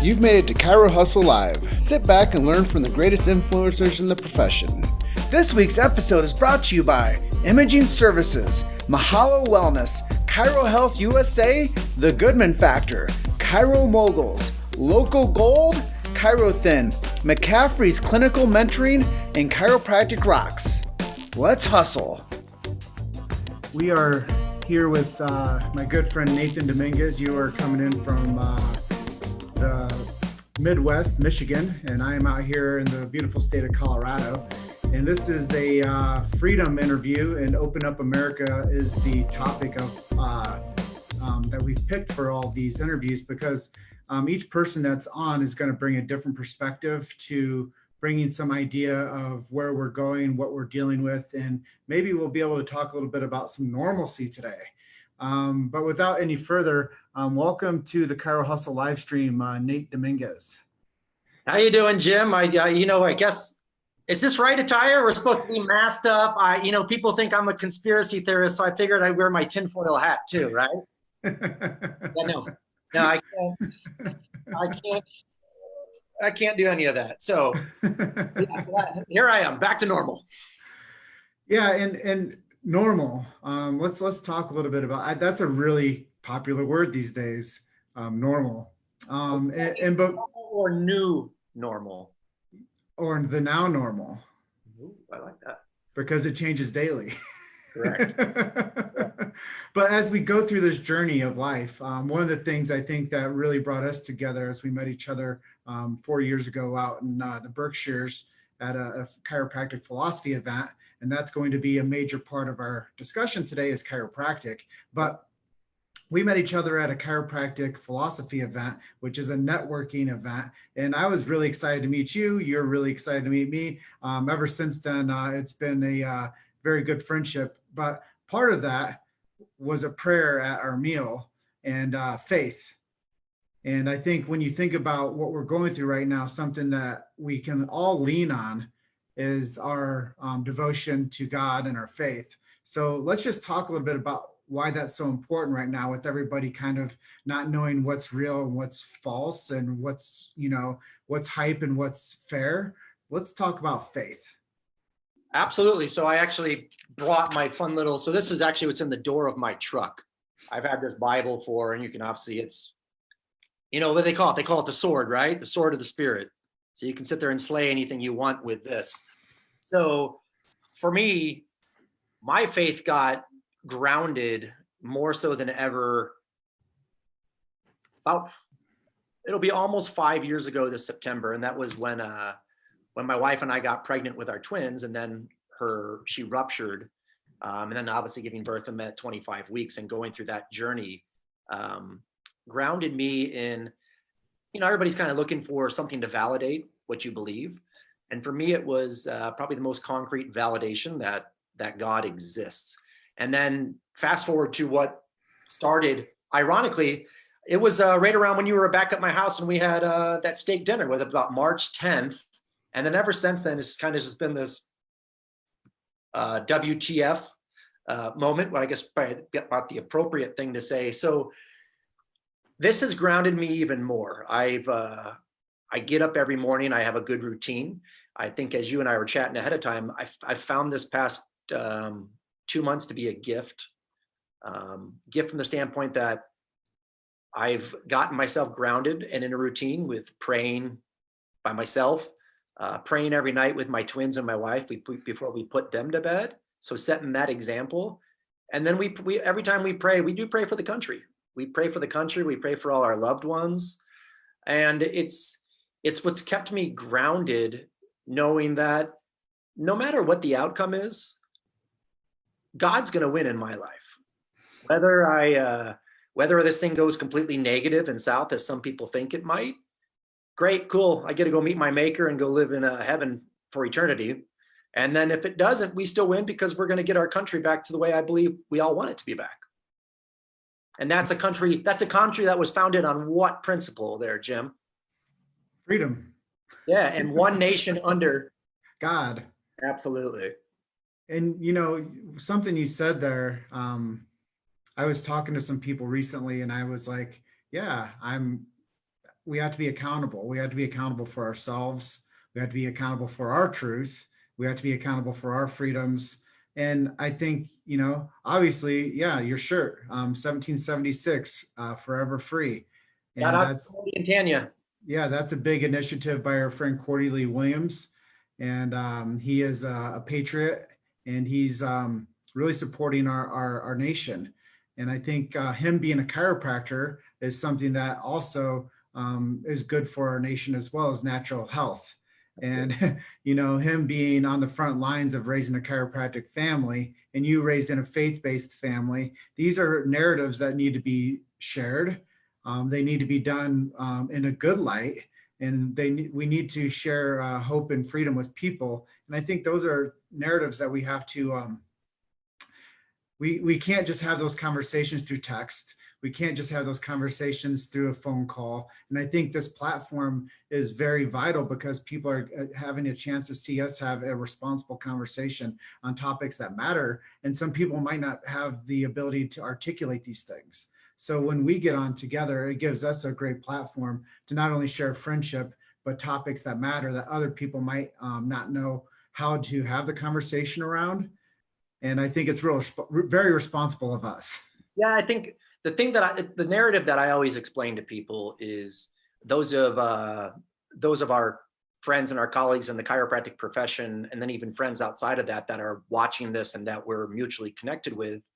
You've made it to Chiro Hustle Live. Sit back and learn from the greatest influencers in the profession. This week's episode is brought to you by Imaging Services, Mahalo Wellness, Chiro Health USA, The Goodman Factor, Chiro Moguls, Local Gold, Chiro Thin, McCaffrey's Clinical Mentoring, and Chiropractic Rocks. Let's hustle. We are here with my good friend Nathan Dominguez. You are coming in from the Midwest, Michigan, and I am out here in the beautiful state of Colorado. And this is a freedom interview, and Open Up America is the topic of that we've picked for all these interviews, because each person that's on is going to bring a different perspective to bringing some idea of where we're going, what we're dealing with, and maybe we'll be able to talk a little bit about some normalcy today. But without any further, welcome to the Chiro Hustle live stream, Nate Dominguez. How you doing, Jim? I guess, is this right attire? We're supposed to be masked up. People think I'm a conspiracy theorist, so I figured I'd wear my tinfoil hat too, right? No, I can't do any of that. So here I am, back to normal. Yeah, and normal. Let's talk a little bit about that's a really popular word these days. Normal. Or new normal. Or the now normal. Ooh, I like that. Because it changes daily. Correct. But as we go through this journey of life, one of the things I think that really brought us together as we met each other 4 years ago out in the Berkshires at a chiropractic philosophy event, and that's going to be a major part of our discussion today is chiropractic. But we met each other at a chiropractic philosophy event, which is a networking event. And I was really excited to meet you. You're really excited to meet me. Ever since then, it's been a very good friendship. But part of that was a prayer at our meal and faith. And I think when you think about what we're going through right now, something that we can all lean on is our devotion to God and our faith. So let's just talk a little bit about why that's so important right now, with everybody kind of not knowing what's real and what's false and what's hype and what's fair. Let's talk about faith. Absolutely. So I actually brought my fun little, so this is actually what's in the door of my truck. I've had this Bible for, and you can obviously, it's, what they call it? They call it the sword, right? The sword of the Spirit. So you can sit there and slay anything you want with this. So for me, my faith got grounded more so than ever. It'll be almost 5 years ago this September. And that was when my wife and I got pregnant with our twins, and then she ruptured, and then obviously giving birth to them at 25 weeks and going through that journey, grounded me in, everybody's kind of looking for something to validate what you believe. And for me, it was probably the most concrete validation that God exists. And then fast forward to what started, ironically, it was right around when you were back at my house and we had that steak dinner with about March 10th. And then ever since then, it's kind of just been this WTF moment, where I guess probably about the appropriate thing to say. So this has grounded me even more. I get up every morning. I have a good routine. I think as you and I were chatting ahead of time, I found this past 2 months to be a gift. Gift from the standpoint that I've gotten myself grounded and in a routine with praying by myself, praying every night with my twins and my wife before we put them to bed. So setting that example. And then we every time we pray, we do pray for the country. We pray for the country. We pray for all our loved ones. And it's what's kept me grounded, knowing that no matter what the outcome is, God's going to win in my life. Whether this thing goes completely negative and south, as some people think it might, great, cool. I get to go meet my maker and go live in heaven for eternity. And then if it doesn't, we still win, because we're going to get our country back to the way I believe we all want it to be back. And that's a country that was founded on what principle there, Jim? Freedom. Yeah. And one nation under God. Absolutely. And, something you said there, I was talking to some people recently and I was like, yeah, we have to be accountable. We have to be accountable for ourselves. We have to be accountable for our truth. We have to be accountable for our freedoms. And I think, obviously, yeah, your shirt, 1776, forever free. Shout And out to Cody and Tanya. yeah, that's a big initiative by our friend Cordy Lee Williams. And he is a patriot, and he's really supporting our nation. And I think him being a chiropractor is something that also is good for our nation as well as natural health. And, him being on the front lines of raising a chiropractic family, and you raised in a faith-based family, these are narratives that need to be shared. They need to be done in a good light, and we need to share hope and freedom with people. And I think those are narratives that we have to, we can't just have those conversations through text. We can't just have those conversations through a phone call. And I think this platform is very vital because people are having a chance to see us have a responsible conversation on topics that matter. And some people might not have the ability to articulate these things. So when we get on together, it gives us a great platform to not only share friendship, but topics that matter that other people might not know how to have the conversation around. And I think it's very responsible of us. Yeah, I think the narrative that I always explain to people is those of our friends and our colleagues in the chiropractic profession, and then even friends outside of that are watching this and that we're mutually connected with.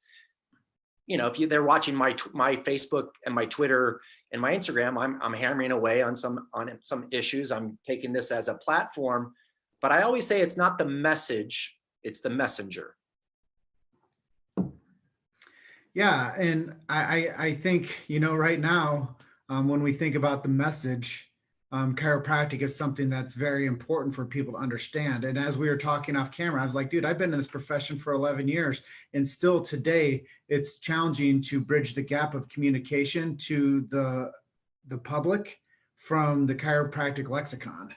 If they're watching my Facebook and my Twitter and my Instagram, I'm hammering away on some issues. I'm taking this as a platform, but I always say it's not the message, it's the messenger. Yeah, and I think, right now, when we think about the message, chiropractic is something that's very important for people to understand. And as we were talking off camera, I was like, dude, I've been in this profession for 11 years, and still today it's challenging to bridge the gap of communication to the public from the chiropractic lexicon.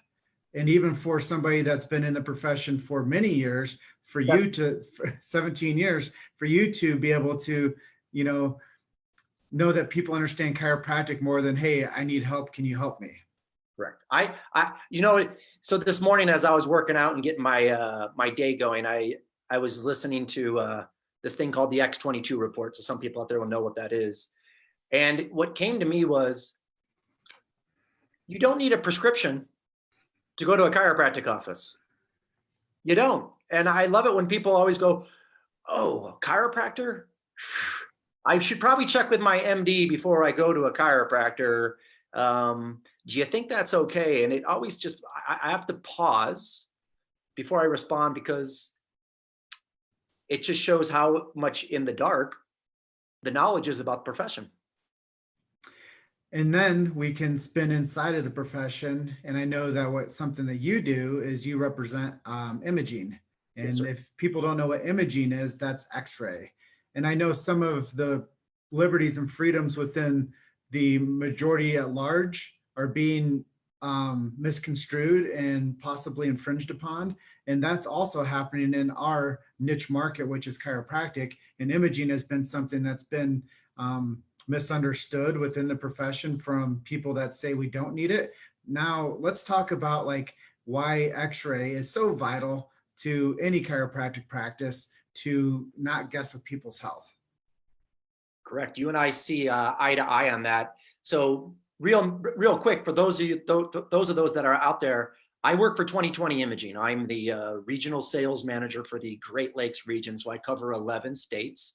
And even for somebody that's been in the profession for many years, for 17 years, for you to be able to, know that people understand chiropractic more than, hey, I need help. Can you help me? Correct. So this morning, as I was working out and getting my day going, I was listening to this thing called the X22 report. So some people out there will know what that is. And what came to me was, you don't need a prescription to go to a chiropractic office. You don't. And I love it when people always go, oh, a chiropractor? I should probably check with my MD before I go to a chiropractor. Do you think that's okay? And it always I have to pause before I respond, because it just shows how much in the dark the knowledge is about the profession. And then we can spin inside of the profession. And I know that something that you do is you represent imaging. And Yes, if people don't know what imaging is, that's X-ray. And I know some of the liberties and freedoms within the majority at large are being misconstrued and possibly infringed upon. And that's also happening in our niche market, which is chiropractic. And imaging has been something that's been misunderstood within the profession from people that say we don't need it. Now let's talk about why X-ray is so vital to any chiropractic practice to not guess with people's health. Correct. You and I see eye to eye on that. So real quick, for those of those that are out there, I work for 2020 Imaging. I'm the regional sales manager for the Great Lakes region. So I cover 11 states.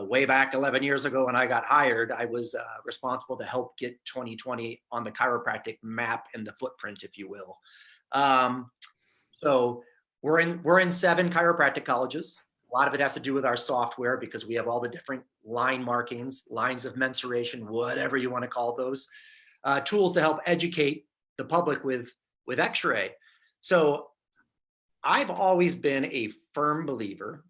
Way back 11 years ago when I got hired, I was responsible to help get 2020 on the chiropractic map and the footprint, if you will. So we're in 7 chiropractic colleges. A lot of it has to do with our software, because we have all the different line markings, lines of mensuration, whatever you want to call those, tools to help educate the public with X-ray. So I've always been a firm believer,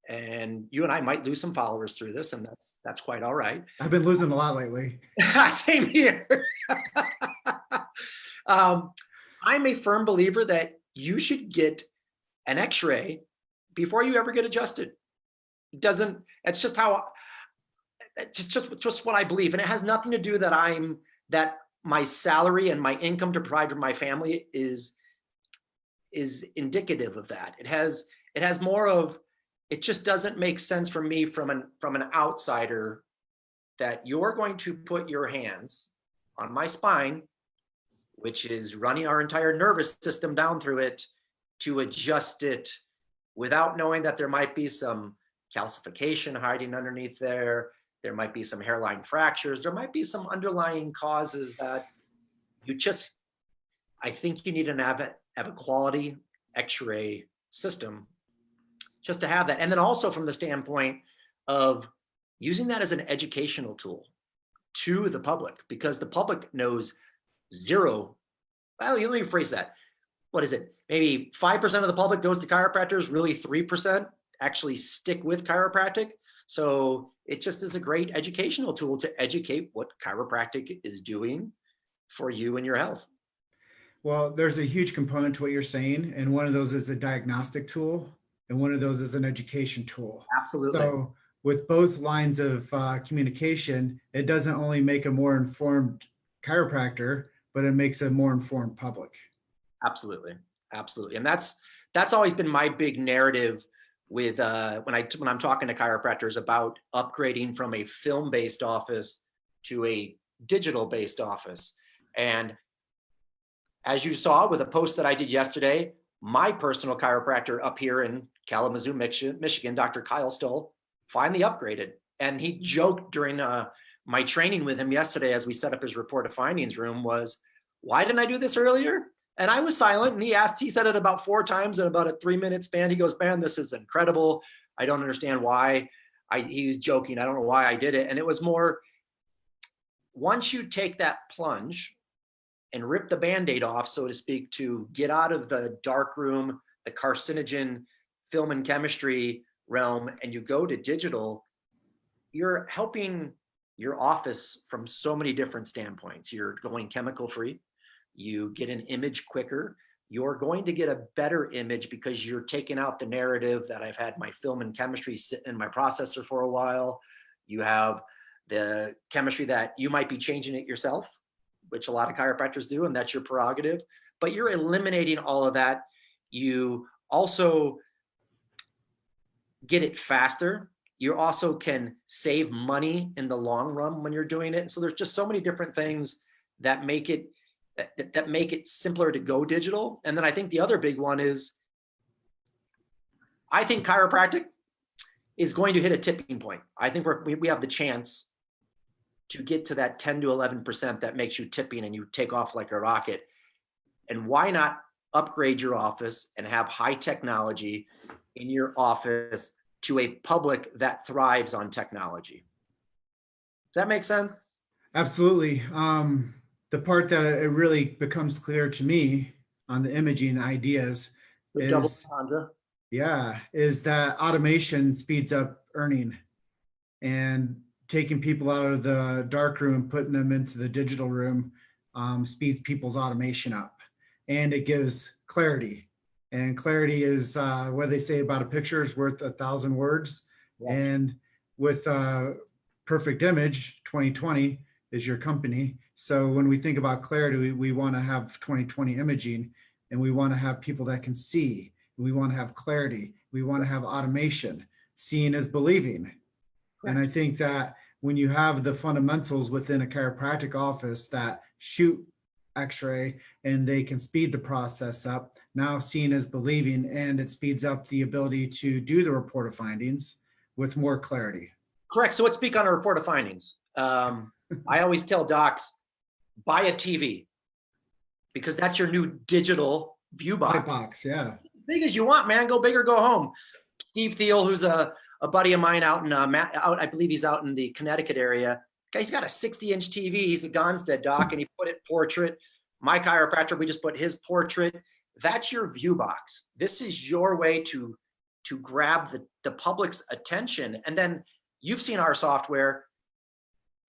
and you and I might lose some followers through this, and that's quite all right. I've been losing a lot lately. Same here. I'm a firm believer that you should get an X-ray before you ever get adjusted. It's just what I believe. And it has nothing to do that I'm that my salary and my income to provide for my family is indicative of that. It has more of, it just doesn't make sense for me from an outsider that you're going to put your hands on my spine, which is running our entire nervous system down through it, to adjust it without knowing that there might be some calcification hiding underneath there. There might be some hairline fractures. There might be some underlying causes that I think you need to have a quality x-ray system just to have that. And then also from the standpoint of using that as an educational tool to the public, because the public knows zero. Well, let me rephrase that. What is it? Maybe 5% of the public goes to chiropractors, really 3% actually stick with chiropractic. So it just is a great educational tool to educate what chiropractic is doing for you and your health. Well, there's a huge component to what you're saying, and one of those is a diagnostic tool, and one of those is an education tool. Absolutely. So with both lines of communication, it doesn't only make a more informed chiropractor, but it makes a more informed public. Absolutely. Absolutely. And that's always been my big narrative with when I'm talking to chiropractors about upgrading from a film-based office to a digital-based office. And as you saw with a post that I did yesterday, my personal chiropractor up here in Kalamazoo, Michigan, Dr. Kyle Stoll, finally upgraded. And he joked during my training with him yesterday as we set up his report of findings room was, why didn't I do this earlier? And I was silent, and he said it about 4 times in about a 3-minute span. He goes, man, this is incredible. I don't understand why. He was joking. I don't know why I did it. And it was more, once you take that plunge and rip the Band-Aid off, so to speak, to get out of the dark room, the carcinogen film and chemistry realm, and you go to digital, you're helping your office from so many different standpoints. You're going chemical free. You get an image quicker. You're going to get a better image because you're taking out the narrative that I've had my film and chemistry sit in my processor for a while. You have the chemistry that you might be changing it yourself, which a lot of chiropractors do, and that's your prerogative. But you're eliminating all of that. You also get it faster. You also can save money in the long run when you're doing it. So there's just so many different things that make it simpler to go digital. And then I think the other big one is, I think chiropractic is going to hit a tipping point. I think we have the chance to get to that 10 to 11% that makes you tipping and you take off like a rocket. And why not upgrade your office and have high technology in your office to a public that thrives on technology? Does that make sense? Absolutely. The part that it really becomes clear to me on the imaging ideas is that automation speeds up earning, and taking people out of the dark room, putting them into the digital room, speeds people's automation up, and it gives clarity. And clarity is what they say about a picture is worth 1,000 words. Yeah. And with Perfect Image 2020 is your company. So when we think about clarity, we want to have 2020 imaging, and we want to have people that can see. We want to have clarity. We want to have automation. Seeing is believing. Right. And I think that when you have the fundamentals within a chiropractic office that shoot x-ray and they can speed the process up, now seeing is believing, and it speeds up the ability to do the report of findings with more clarity. Correct. So let's speak on a report of findings. I always tell docs, buy a TV, because that's your new digital view box. Yeah. As big as you want, man. Go big or go home. Steve Thiel, who's a buddy of mine out in I believe he's out in the Connecticut area. Guy's got a 60-inch TV. He's a Gonstead doc, and he put it portrait. My chiropractor, we just put his portrait. That's your view box. This is your way to grab the public's attention. And then you've seen our software.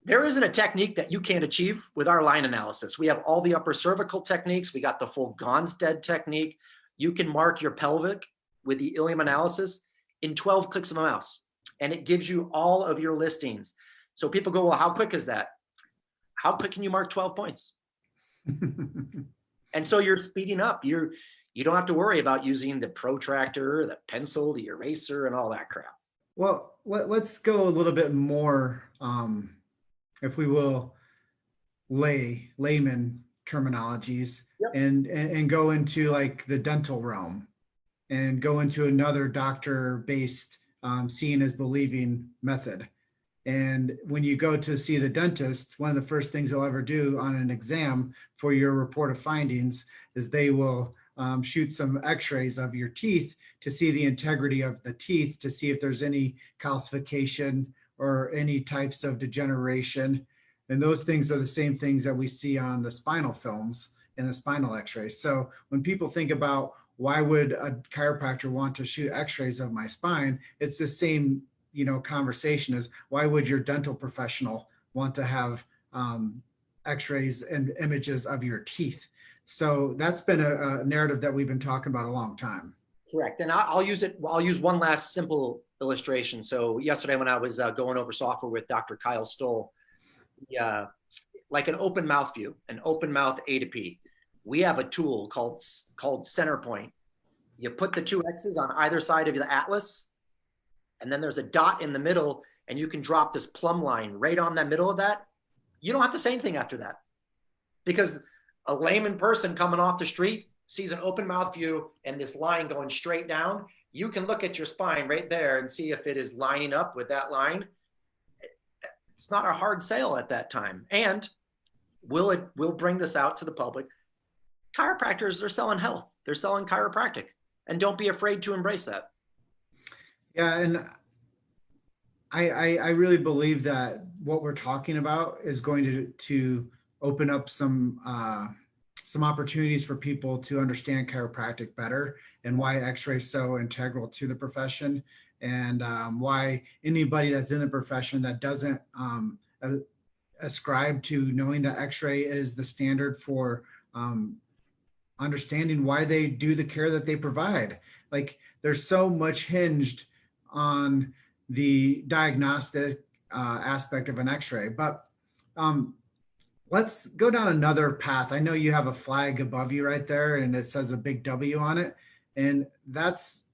There isn't a technique that you can't achieve with our line analysis. We have all the upper cervical techniques. We got the full Gonstead technique. You can mark your pelvic with the ilium analysis in 12 clicks of a mouse, and it gives you all of your listings. So people go, well, how quick is that? how quick can you mark 12 points? And so you're speeding up. You don't have to worry about using the protractor, the pencil, the eraser, and all that crap. Well, let's go a little bit more, if we will, layman terminologies. Yep. and go into like the dental realm and go into another doctor-based seeing is believing method. And when you go to see the dentist, one of the first things they'll ever do on an exam for your report of findings is they will shoot some x-rays of your teeth to see the integrity of the teeth, to see if there's any calcification or any types of degeneration. And those things are the same things that we see on the spinal films and the spinal x-rays. So when people think about why would a chiropractor want to shoot x-rays of my spine, it's the same conversation as why would your dental professional want to have x-rays and images of your teeth. So that's been a narrative that we've been talking about a long time. Correct. And I'll use one last simple illustration. So yesterday when I was going over software with Dr. Kyle Stoll, like an open mouth view, an open mouth A to P, we have a tool called Centrepointe. You put the two X's on either side of the atlas, and then there's a dot in the middle, and you can drop this plumb line right on that middle of that. You don't have to say anything after that, because a layman person coming off the street sees an open mouth view and this line going straight down. You can look at your spine right there and see if it is lining up with that line. It's not a hard sale at that time. And we'll bring this out to the public. Chiropractors, they're selling health. They're selling chiropractic. And don't be afraid to embrace that. Yeah, and I really believe that what we're talking about is going to open up some opportunities for people to understand chiropractic better and why x-ray is so integral to the profession, and why anybody that's in the profession that doesn't ascribe to knowing that x-ray is the standard for understanding why they do the care that they provide. Like, there's so much hinged on the diagnostic aspect of an x-ray, but let's go down another path. I know you have a flag above you right there and it says a big W on it. And that's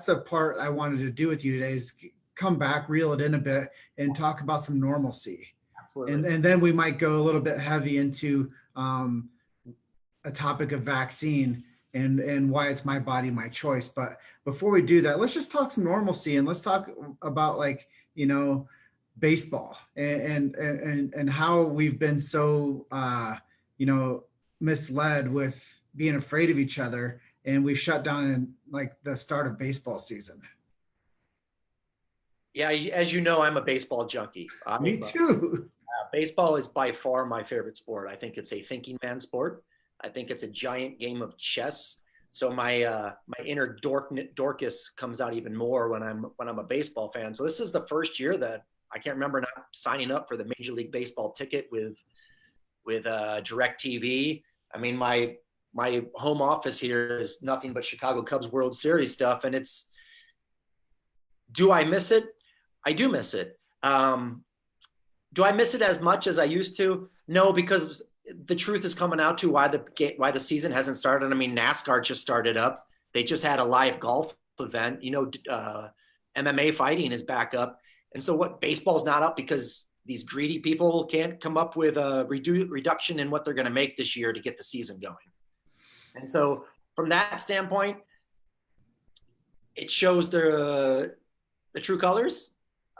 a part I wanted to do with you today, is come back, reel it in a bit, and talk about some normalcy. Absolutely. And then we might go a little bit heavy into a topic of vaccine and why it's my body, my choice. But before we do that, let's just talk some normalcy, and let's talk about, like, baseball and how we've been so misled with being afraid of each other, and we've shut down in like the start of baseball season. Yeah, as you know, I'm a baseball junkie. Me too. Baseball is by far my favorite sport. I think it's a thinking man's sport. I think it's a giant game of chess. So my inner Dorcas comes out even more when I'm a baseball fan. So this is the first year that I can't remember not signing up for the Major League Baseball ticket with DirecTV. I mean, my home office here is nothing but Chicago Cubs World Series stuff, and do I miss it? I do miss it. Do I miss it as much as I used to? No, because the truth is coming out to why the season hasn't started. I mean, NASCAR just started up. They just had a live golf event. MMA fighting is back up. And so what, baseball's not up because these greedy people can't come up with a reduction in what they're going to make this year to get the season going. And so from that standpoint, it shows the true colors,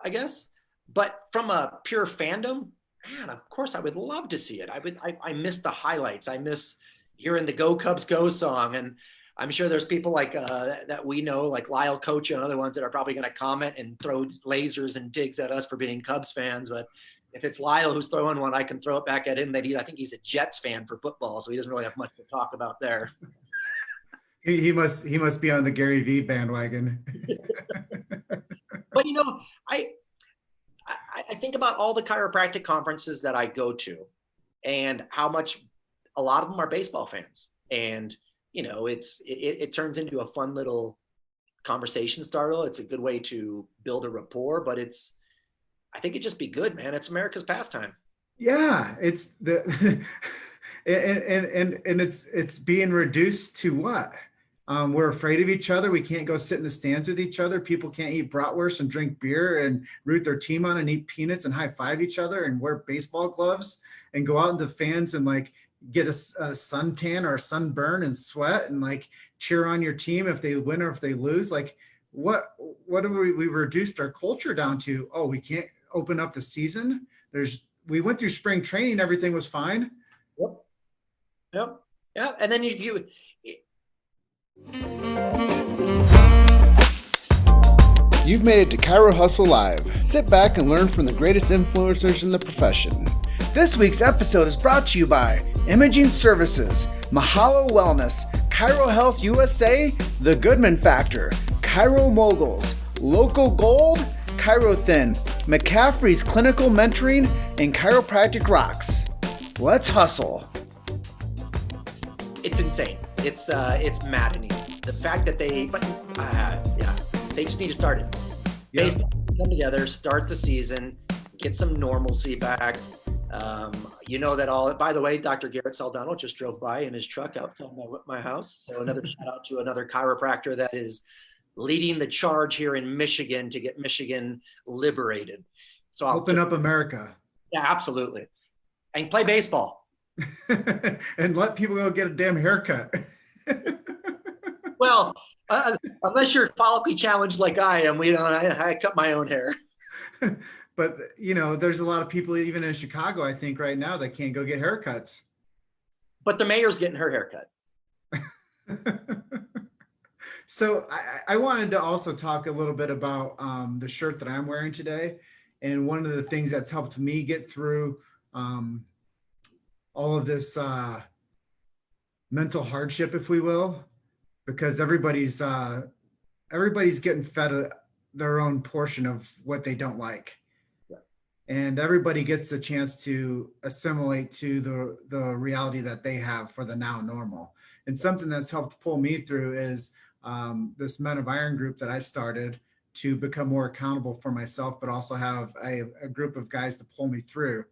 I guess. But from a pure fandom, man, of course I would love to see it. I miss the highlights. I miss hearing the Go Cubs Go song. And I'm sure there's people like that we know, like Lyle Kocha and other ones, that are probably going to comment and throw lasers and digs at us for being Cubs fans. But if it's Lyle who's throwing one, I can throw it back at him. I think he's a Jets fan for football, so he doesn't really have much to talk about there. He must be on the Gary Vee bandwagon. But I think about all the chiropractic conferences that I go to, and how much a lot of them are baseball fans. And it turns into a fun little conversation starter. It's a good way to build a rapport, but I think it'd just be good, man. It's America's pastime. Yeah, it's the and it's being reduced to what? We're afraid of each other. We can't go sit in the stands with each other. People can't eat bratwurst and drink beer and root their team on and eat peanuts and high five each other and wear baseball gloves and go out into fans and like get a suntan or a sunburn and sweat and like cheer on your team if they win or if they lose. Like what have we reduced our culture down to? Oh, we can't open up the season. We went through spring training, everything was fine. Yep. Yep. Yeah. And then You've made it to Chiro Hustle Live. Sit back and learn from the greatest influencers in the profession. This week's episode is brought to you by Imaging Services, Mahalo Wellness, Chiro Health USA, The Goodman Factor, Chiro Moguls, Local Gold, Chiro Thin, McCaffrey's Clinical Mentoring, and Chiropractic Rocks. Let's hustle. it's insane. It's maddening. The fact that they just need to start it. Yeah. Baseball come together, start the season, get some normalcy back. By the way, Dr. Garrett Saldano just drove by in his truck outside my house. So another shout out to another chiropractor that is leading the charge here in Michigan to get Michigan liberated. So Open up America. Yeah, absolutely. And play baseball. And let people go get a damn haircut. Well, unless you're follically challenged like I am, I cut my own hair. But, there's a lot of people, even in Chicago, I think right now, that can't go get haircuts. But the mayor's getting her haircut. So I wanted to also talk a little bit about the shirt that I'm wearing today. And one of the things that's helped me get through all of this mental hardship, if we will, because everybody's getting fed their own portion of what they don't like. And everybody gets a chance to assimilate to the reality that they have for the now normal. And something that's helped pull me through is this Men of Iron group that I started to become more accountable for myself, but also have a group of guys to pull me through.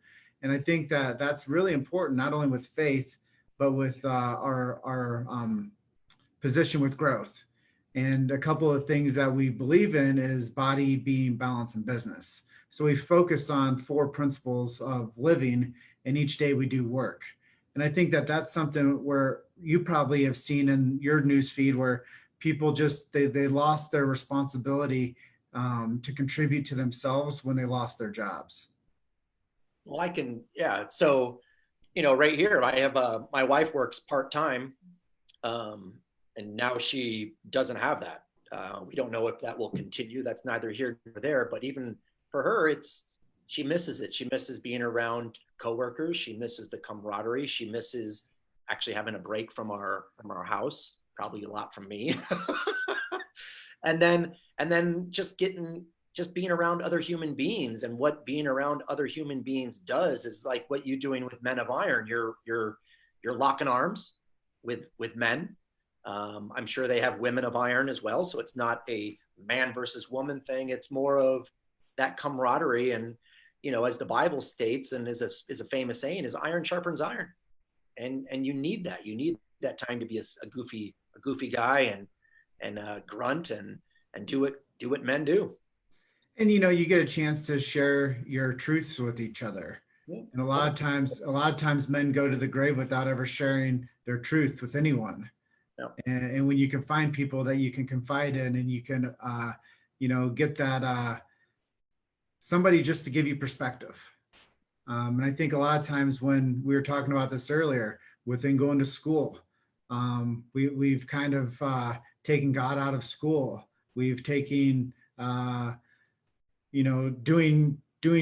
And I think that that's really important, not only with faith, but with our position with growth. And a couple of things that we believe in is body, being, balance, and business. So we focus on 4 principles of living, and each day we do work. And I think that that's something where you probably have seen in your news feed where people just, they lost their responsibility to contribute to themselves when they lost their jobs. Well, So, right here, I have my wife works part-time, and now she doesn't have that. We don't know if that will continue. That's neither here nor there, but even for her, she misses it. She misses being around coworkers. She misses the camaraderie. She misses actually having a break from our house, probably a lot from me. and then just being around other human beings, and what being around other human beings does is like what you're doing with Men of Iron. You're locking arms with men. I'm sure they have Women of Iron as well. So it's not a man versus woman thing. It's more of that camaraderie. And, as the Bible states, and is a famous saying, is iron sharpens iron. And you need that. You need that time to be a goofy guy and grunt and do what men do. And, you get a chance to share your truths with each other. Yeah. And a lot of times men go to the grave without ever sharing their truth with anyone. Yeah. And when you can find people that you can confide in, and you can, get that, somebody just to give you perspective. And I think a lot of times when we were talking about this earlier, within going to school, we've kind of taken God out of school. We've taken, doing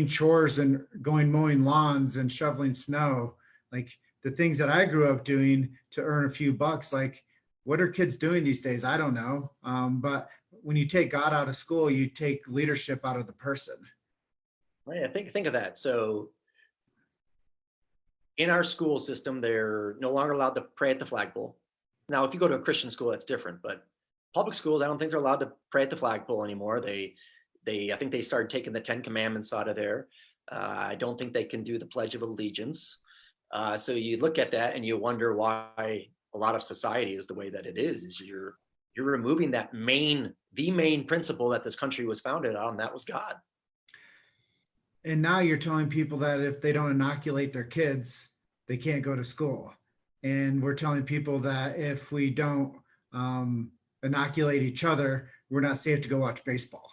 chores and going mowing lawns and shoveling snow, like the things that I grew up doing to earn a few bucks. Like, what are kids doing these days? I don't know. But when you take God out of school, you take leadership out of the person. Right. I think of that. So in our school system, they're no longer allowed to pray at the flagpole. Now, if you go to a Christian school, that's different, but public schools, I don't think they're allowed to pray at the flagpole anymore. I think they started taking the 10 Commandments out of there. I don't think they can do the Pledge of Allegiance. So you look at that and you wonder why a lot of society is the way that it is you're removing the main principle that this country was founded on, that was God. And now you're telling people that if they don't inoculate their kids, they can't go to school. And we're telling people that if we don't inoculate each other, we're not safe to go watch baseball.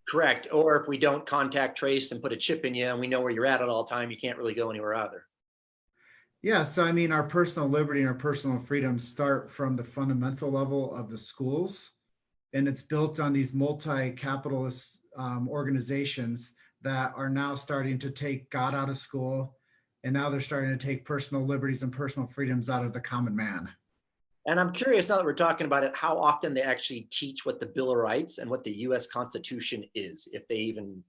Correct. Or if we don't contact trace and put a chip in you and we know where you're at all time, you can't really go anywhere either. Yeah. So, I mean, our personal liberty and our personal freedoms start from the fundamental level of the schools. And it's built on these multi-capitalist organizations that are now starting to take God out of school. And now they're starting to take personal liberties and personal freedoms out of the common man. And I'm curious, now that we're talking about it, how often they actually teach what the Bill of Rights and what the U.S. Constitution is, if they even,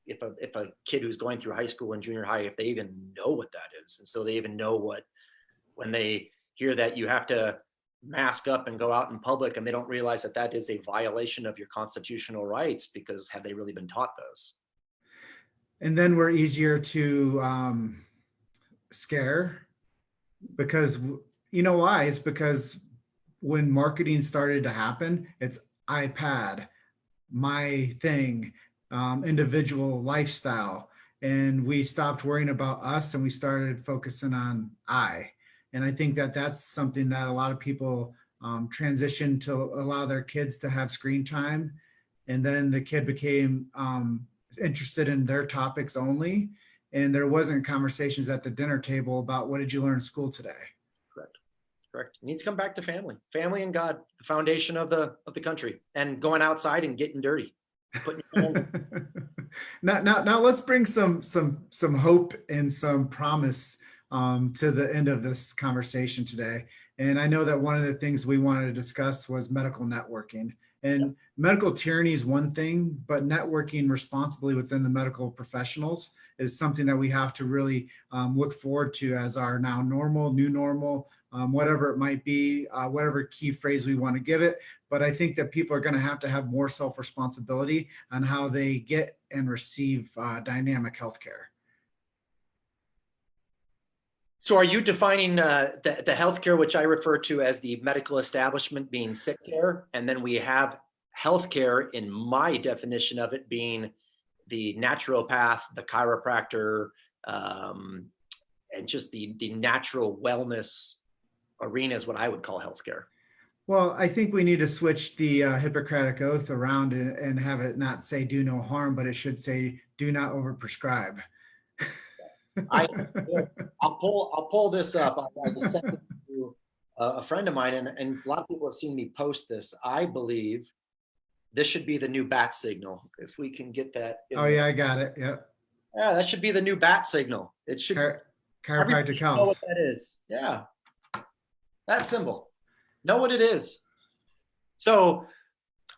if a kid who's going through high school and junior high, if they even know what that is. And so they even know what, when they hear that you have to mask up and go out in public, and they don't realize that that is a violation of your constitutional rights, because have they really been taught those? And then we're easier to scare, because you know why? It's because when marketing started to happen, it's iPad, my thing, individual lifestyle. And we stopped worrying about us and we started focusing on I. And I think that that's something that a lot of people transition to allow their kids to have screen time. And then the kid became interested in their topics only. And there wasn't conversations at the dinner table about what did you learn in school today? Correct. It needs to come back to family and God, the foundation of the country, and going outside and getting dirty. Now let's bring some hope and some promise to the end of this conversation today. And I know that one of the things we wanted to discuss was medical networking. And medical tyranny is one thing, but networking responsibly within the medical professionals is something that we have to really look forward to as our now normal, new normal, whatever it might be, whatever key phrase we want to give it. But I think that people are going to have more self-responsibility on how they get and receive dynamic healthcare. So are you defining the healthcare, which I refer to as the medical establishment, being sick care, and then we have healthcare in my definition of it being the naturopath, the chiropractor, and just the natural wellness arena is what I would call healthcare? Well, I think we need to switch the Hippocratic Oath around and have it not say do no harm, but it should say do not overprescribe. I'll pull this up. I just sent it to a friend of mine, and a lot of people have seen me post this. I believe this should be the new bat signal. If we can get that. Yeah, I got it. Yep. Yeah, that should be the new bat signal. It should. Chiropractic health. Know what that is. Yeah. That symbol. Know what it is. So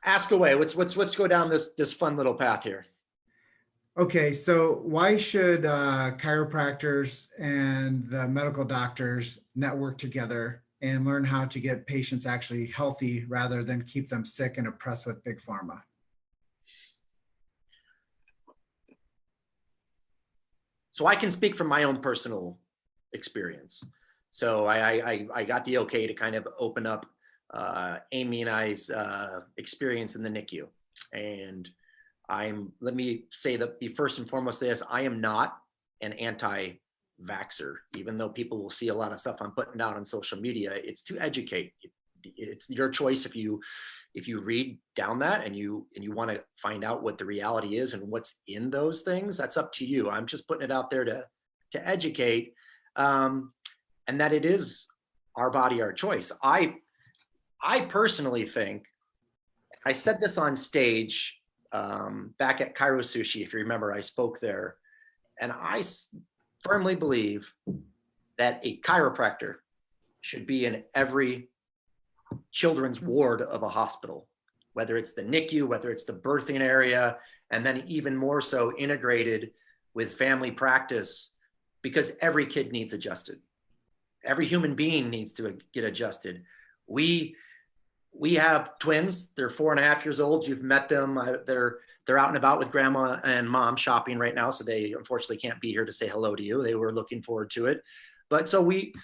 ask away. Let's go down this fun little path here. Okay, so why should chiropractors and the medical doctors network together and learn how to get patients actually healthy rather than keep them sick and oppressed with big pharma? So I can speak from my own personal experience. So I got the okay to kind of open up Amy and I's experience in the NICU. And let me say that first and foremost this, I am not an anti-vaxxer, even though people will see a lot of stuff I'm putting out on social media. It's to educate. It's your choice if you read down that and you want to find out what the reality is and what's in those things. That's up to you. I'm just putting it out there to educate, and that it is our body, our choice. I personally think, I said this on stage back at Chiro Sushi, if you remember, I spoke there, and I firmly believe that a chiropractor should be in every children's ward of a hospital, whether it's the NICU, whether it's the birthing area, and then even more so integrated with family practice, because every kid needs adjusted. Every human being needs to get adjusted. We have twins. They're 4.5 years old. You've met them. They're they're out and about with grandma and mom shopping right now. So they unfortunately can't be here to say hello to you. They were looking forward to it. But so we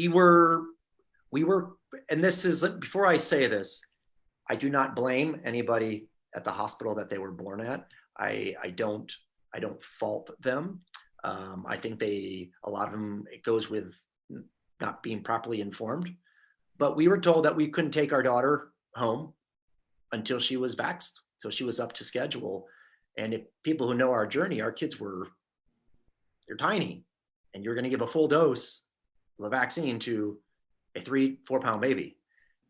were, and this is, before I say this, I do not blame anybody at the hospital that they were born at. I don't fault them. I think a lot of them, it goes with not being properly informed. But we were told that we couldn't take our daughter home until she was vaxxed, so she was up to schedule. And if people who know our journey, our kids they're tiny, and you're going to give a full dose of a vaccine to a 3-4 pound baby.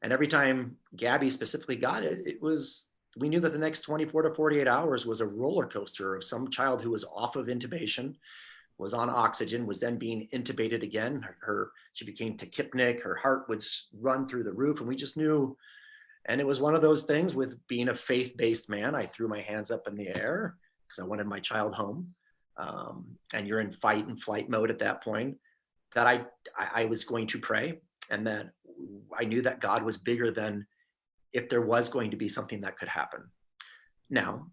And every time Gabby specifically got it, we knew that the next 24 to 48 hours was a roller coaster of some child who was off of intubation, was on oxygen, was then being intubated again. She became tachypnic, her heart would run through the roof, and we just knew. And it was one of those things, with being a faith-based man, I threw my hands up in the air because I wanted my child home. And you're in fight and flight mode at that point, that I was going to pray, and that I knew that God was bigger than if there was going to be something that could happen. Now,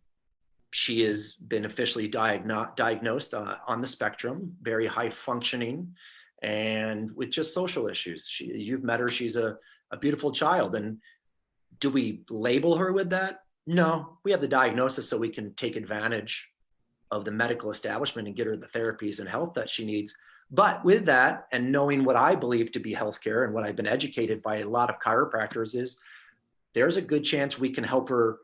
she has been officially diagnosed on the spectrum, very high functioning, and with just social issues. You've met her, she's a beautiful child. And do we label her with that? No, we have the diagnosis so we can take advantage of the medical establishment and get her the therapies and health that she needs. But with that, and knowing what I believe to be healthcare and what I've been educated by a lot of chiropractors, is there's a good chance we can help her.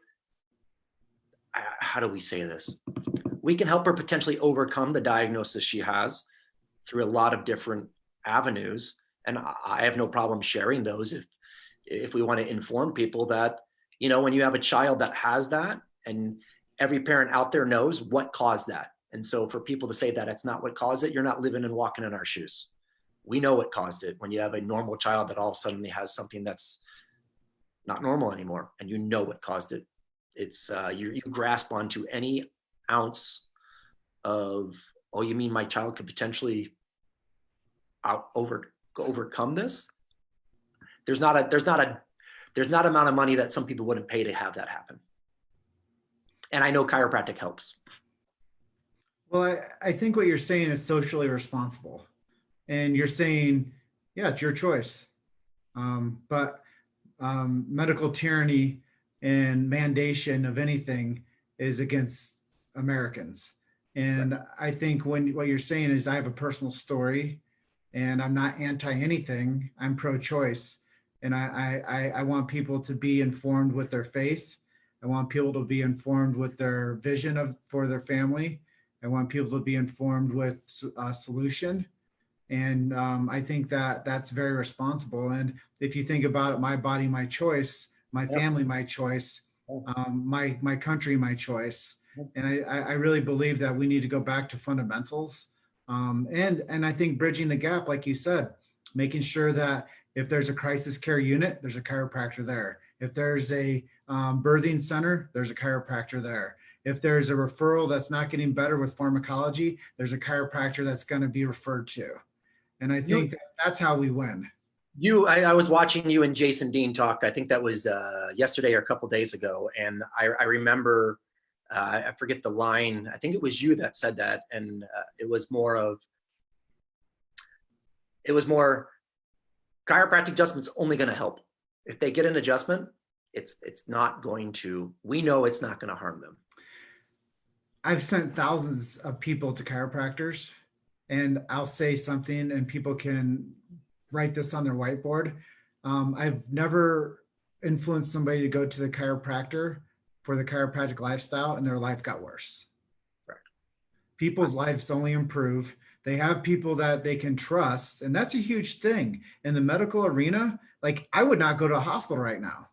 How do we say this? We can help her potentially overcome the diagnosis she has through a lot of different avenues. And I have no problem sharing those if we want to inform people that, when you have a child that has that, and every parent out there knows what caused that. And so for people to say that it's not what caused it, you're not living and walking in our shoes. We know what caused it. When you have a normal child that all of a sudden has something that's not normal anymore, and you know what caused it, it's you grasp onto any ounce of, oh, you mean my child could potentially overcome this? There's not amount of money that some people wouldn't pay to have that happen. And I know chiropractic helps. Well, I think what you're saying is socially responsible, and you're saying, yeah, it's your choice. But medical tyranny and mandation of anything is against Americans. And right. I think what you're saying is, I have a personal story, and I'm not anti anything. I'm pro-choice, and I want people to be informed with their faith. I want people to be informed with their vision for their family. I want people to be informed with a solution. And I think that that's very responsible. And if you think about it, my body, my choice, my family, my choice, my country, my choice. And I really believe that we need to go back to fundamentals. And I think bridging the gap, like you said, making sure that if there's a crisis care unit, there's a chiropractor there. If there's a birthing center, there's a chiropractor there. If there's a referral that's not getting better with pharmacology, there's a chiropractor that's going to be referred to. And I think that's how we win. I was watching you and Jason Dean talk. I think that was yesterday or a couple of days ago. And I remember, I forget the line. I think it was you that said that. And it was more chiropractic adjustment's only going to help. If they get an adjustment, it's not going to, we know it's not going to harm them. I've sent thousands of people to chiropractors, and I'll say something and people can write this on their whiteboard. I've never influenced somebody to go to the chiropractor for the chiropractic lifestyle and their life got worse. Right. People's lives only improve. They have people that they can trust. And that's a huge thing in the medical arena. Like, I would not go to a hospital right now.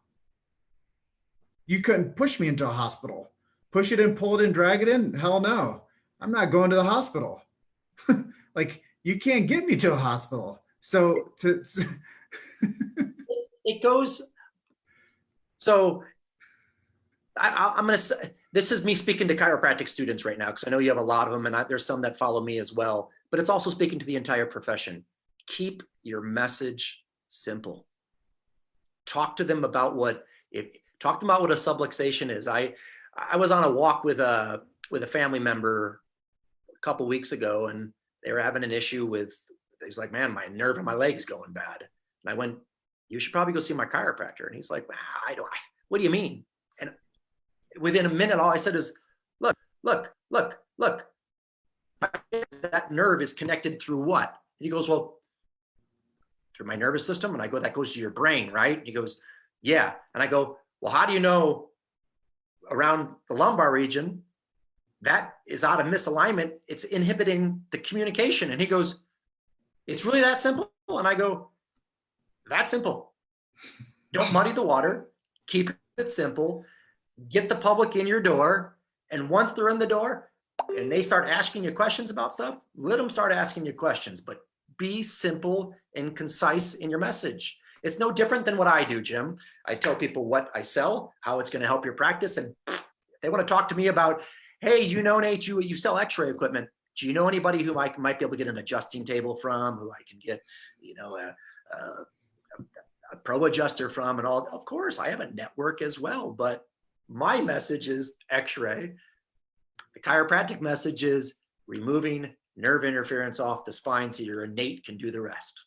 You couldn't push me into a hospital. Push it in, pull it in, drag it in. Hell no. I'm not going to the hospital. Like, you can't get me to a hospital. So it goes. So I'm going to say, this is me speaking to chiropractic students right now, because I know you have a lot of them, and there's some that follow me as well, but it's also speaking to the entire profession. Keep your message simple. Talk to them about Talk to them about what a subluxation is. I was on a walk with a family member a couple weeks ago, and they were having an issue with, he's like, man, my nerve in my leg is going bad. And I went, you should probably go see my chiropractor. And he's like, what do you mean? And within a minute, all I said is, look. That nerve is connected through what? And he goes, well, through my nervous system. And I go, that goes to your brain, right? And he goes, yeah. And I go, well, how do you know around the lumbar region that is out of misalignment? It's inhibiting the communication. And he goes, it's really that simple. And I go, that simple. Don't muddy the water. Keep it simple. Get the public in your door. And once they're in the door and they start asking you questions about stuff, let them start asking you questions, but be simple and concise in your message. It's no different than what I do, Jim. I tell people what I sell, how it's going to help your practice. And they want to talk to me about, hey, Nate, you sell x-ray equipment. Do you know anybody who I might be able to get an adjusting table from, who I can get, a pro adjuster from, and all? Of course, I have a network as well, but my message is x-ray. The chiropractic message is removing nerve interference off the spine so your innate can do the rest.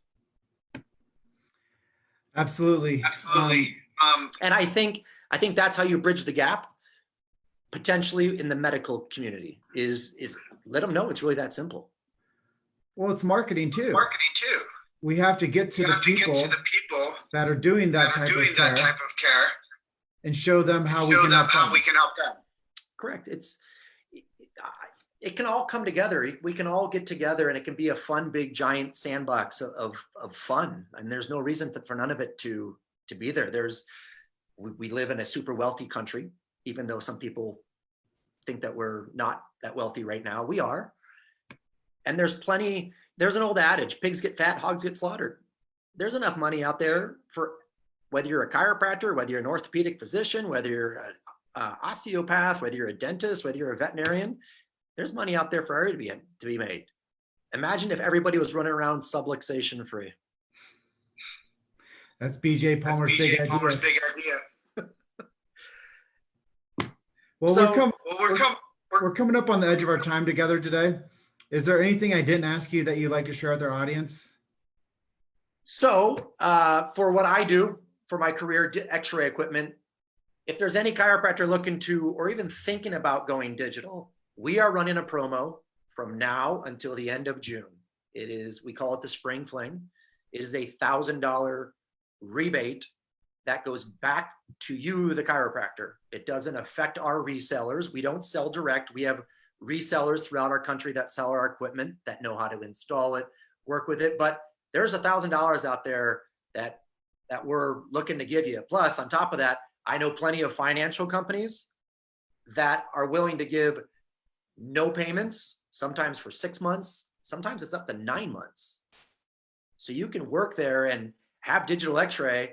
Absolutely. And I think that's how you bridge the gap potentially in the medical community is let them know it's really that simple. Well, it's marketing too. We have to get to the people that are doing that type of care and show them how we can help them. Correct. It can all come together. We can all get together and it can be a fun, big, giant sandbox of fun. And there's no reason for none of it to be there. We live in a super wealthy country, even though some people think that we're not that wealthy right now. We are. And there's an old adage, pigs get fat, hogs get slaughtered. There's enough money out there for whether you're a chiropractor, whether you're an orthopedic physician, whether you're an osteopath, whether you're a dentist, whether you're a veterinarian. There's money out there for everybody to be made. Imagine if everybody was running around subluxation free. That's BJ Palmer's big idea. Well, we're coming up on the edge of our time together today. Is there anything I didn't ask you that you'd like to share with our audience? So for what I do, for my career, x-ray equipment, if there's any chiropractor looking to, or even thinking about going digital, we are running a promo from now until the end of June. We call it the Spring Fling. It is $1,000 rebate that goes back to you, the chiropractor. It doesn't affect our resellers. We don't sell direct. We have resellers throughout our country that sell our equipment, that know how to install it, work with it. But there's $1,000 out there that we're looking to give you. Plus, on top of that, I know plenty of financial companies that are willing to give no payments, sometimes for 6 months, sometimes it's up to 9 months. So you can work there and have digital x-ray,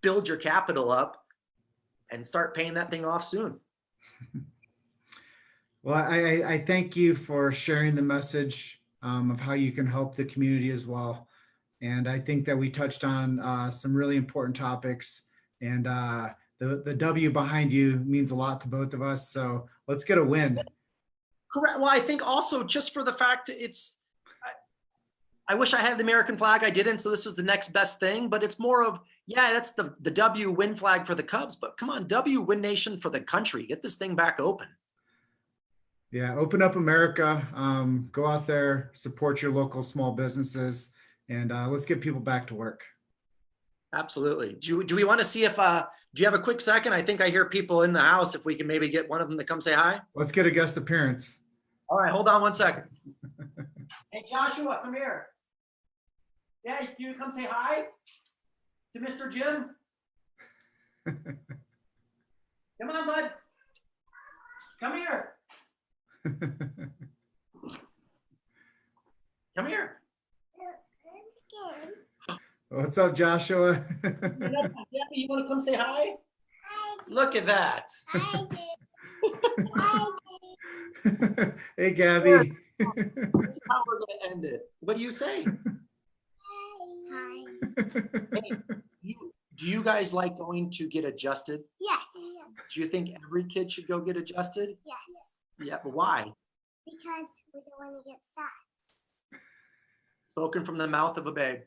build your capital up, and start paying that thing off soon. Well, I thank you for sharing the message of how you can help the community as well. And I think that we touched on some really important topics, and the W behind you means a lot to both of us. So let's get a win. Correct. Well, I think also just for the fact I wish I had the American flag. I didn't. So this was the next best thing, but it's more of, yeah, that's the W win flag for the Cubs, but come on, W win nation for the country. Get this thing back open. Yeah. Open up America. Go out there, support your local small businesses, and let's get people back to work. Absolutely. Do we want to see if, do you have a quick second? I think I hear people in the house. If we can maybe get one of them to come say hi. Let's get a guest appearance. All right. Hold on 1 second. Hey, Joshua, come here. Yeah, you come say hi to Mr. Jim. Come on, bud. Come here. Come here. What's up, Joshua? Yeah, you want to come say hi? Look at that. Hey, Gabby. This is how we're going to end it. What do you say? Hi. Hey, Do you guys like going to get adjusted? Yes. Do you think every kid should go get adjusted? Yes. Yeah, but why? Because we don't want to get sad. Spoken from the mouth of a babe.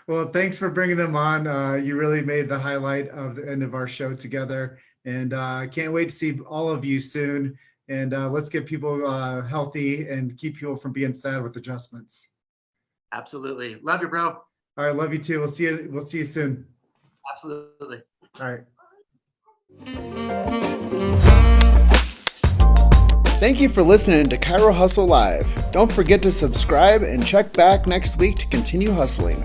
Well, thanks for bringing them on. You really made the highlight of the end of our show together. And I can't wait to see all of you soon. And let's get people healthy and keep people from being sad with adjustments. Absolutely. Love you, bro. All right, love you too. We'll see you soon. Absolutely. All right. Thank you for listening to Chiro Hustle Live. Don't forget to subscribe and check back next week to continue hustling.